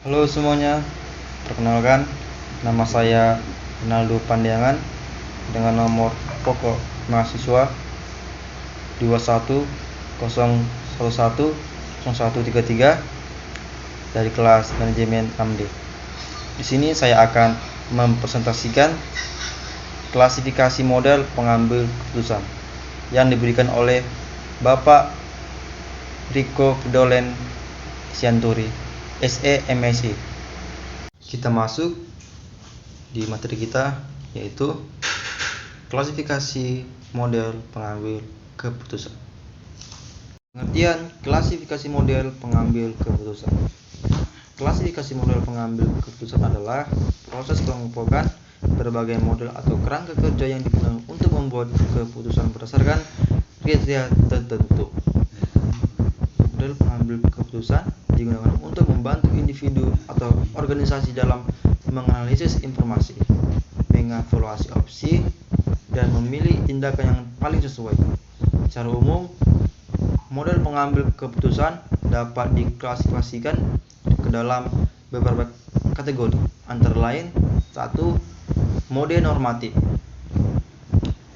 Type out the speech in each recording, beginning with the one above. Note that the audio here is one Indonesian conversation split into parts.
Halo semuanya, perkenalkan nama saya Ronaldo Pandiangan dengan nomor pokok mahasiswa 2101110133 dari kelas manajemen 6D. Di sini saya akan mempresentasikan klasifikasi model pengambil keputusan yang diberikan oleh Bapak Rico Dolen Sianturi, SE MSc. Kita masuk di materi kita, yaitu klasifikasi model pengambil keputusan. Pengertian klasifikasi model pengambil keputusan. Klasifikasi model pengambil keputusan adalah proses pengelompokan berbagai model atau kerangka kerja yang digunakan untuk membuat keputusan berdasarkan kriteria tertentu. Model pengambil keputusan digunakan untuk membantu individu atau organisasi dalam menganalisis informasi, mengevaluasi opsi, dan memilih tindakan yang paling sesuai. Secara umum, model pengambil keputusan dapat diklasifikasikan ke dalam beberapa kategori, antara lain 1. Mode normatif,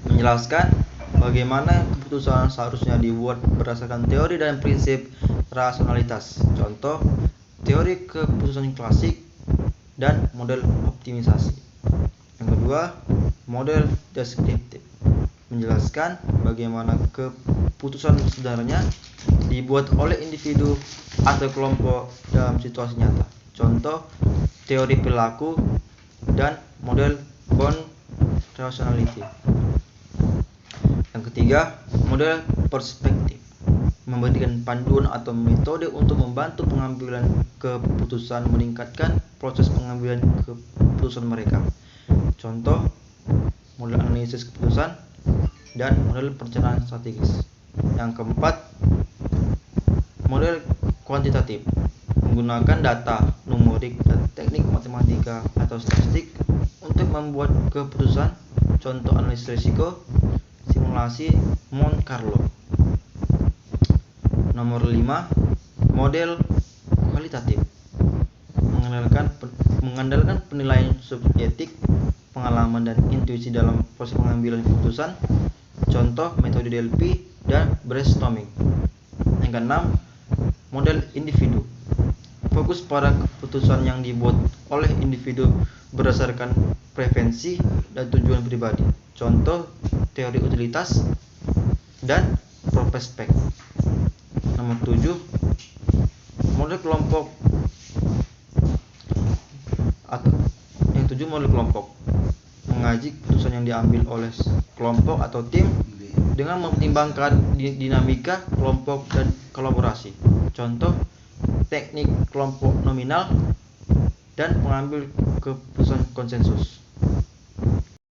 menjelaskan bagaimana keputusan seharusnya dibuat berdasarkan teori dan prinsip rasionalitas. Contoh, teori keputusan klasik dan model optimisasi. Yang kedua, model deskriptif, menjelaskan bagaimana keputusan sebenarnya dibuat oleh individu atau kelompok dalam situasi nyata. Contoh, teori perilaku dan model Bound Rationality. Yang ketiga, model perspektif, memberikan panduan atau metode untuk membantu pengambilan keputusan, meningkatkan proses pengambilan keputusan mereka. Contoh, model analisis keputusan dan model perencanaan strategis. Yang keempat, model kuantitatif, menggunakan data, numerik, dan teknik matematika atau statistik untuk membuat keputusan. Contoh, analisis risiko, simulasi Monte Carlo. Nomor 5, model kualitatif, mengandalkan penilaian subjektif, pengalaman, dan intuisi dalam proses pengambilan keputusan. Contoh, metode DLP dan brainstorming. Yang keenam, model individu, fokus pada keputusan yang dibuat oleh individu berdasarkan preferensi dan tujuan pribadi. Contoh, teori utilitas dan prospek. Nomor 7, model kelompok model kelompok, mengaji keputusan yang diambil oleh kelompok atau tim dengan mempertimbangkan dinamika kelompok dan kolaborasi. Contoh, teknik kelompok nominal dan pengambil keputusan konsensus.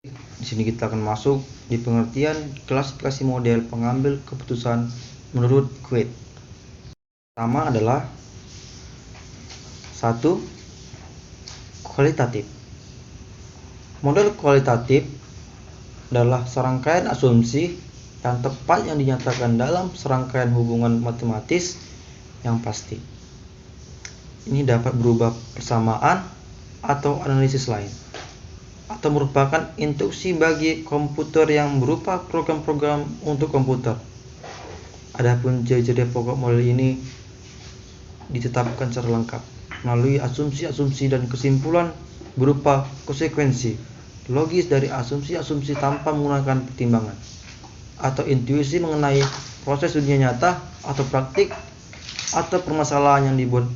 Di sini kita akan masuk di pengertian klasifikasi model pengambil keputusan menurut Kuet. Pertama adalah 1. Kualitatif. Model kualitatif adalah serangkaian asumsi yang tepat yang dinyatakan dalam serangkaian hubungan matematis yang pasti. Ini dapat berubah persamaan atau analisis lain, atau merupakan instruksi bagi komputer yang berupa program-program untuk komputer. Adapun ciri-ciri pokok model ini ditetapkan secara lengkap melalui asumsi-asumsi dan kesimpulan berupa konsekuensi logis dari asumsi-asumsi tanpa menggunakan pertimbangan, atau intuisi mengenai proses dunia nyata atau praktik atau permasalahan yang dibuat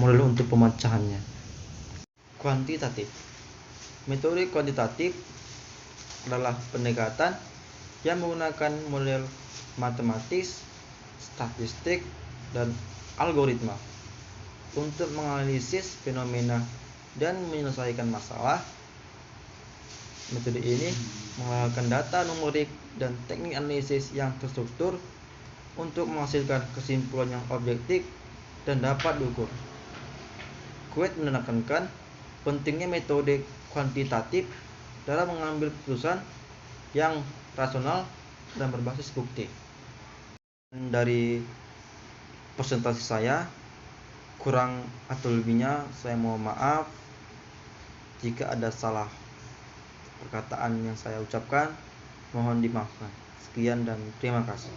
model untuk pemecahannya. Kuantitatif. Metode kuantitatif adalah pendekatan yang menggunakan model matematis, statistik, dan algoritma untuk menganalisis fenomena dan menyelesaikan masalah. Metode ini menggunakan data numerik dan teknik analisis yang terstruktur untuk menghasilkan kesimpulan yang objektif dan dapat diukur. Kuet menekankan pentingnya metode kuantitatif dalam mengambil keputusan yang rasional dan berbasis bukti. Dari presentasi saya, Kurang atau lebihnya saya mohon maaf. Jika ada salah perkataan yang saya ucapkan, mohon dimaafkan. Sekian dan terima kasih.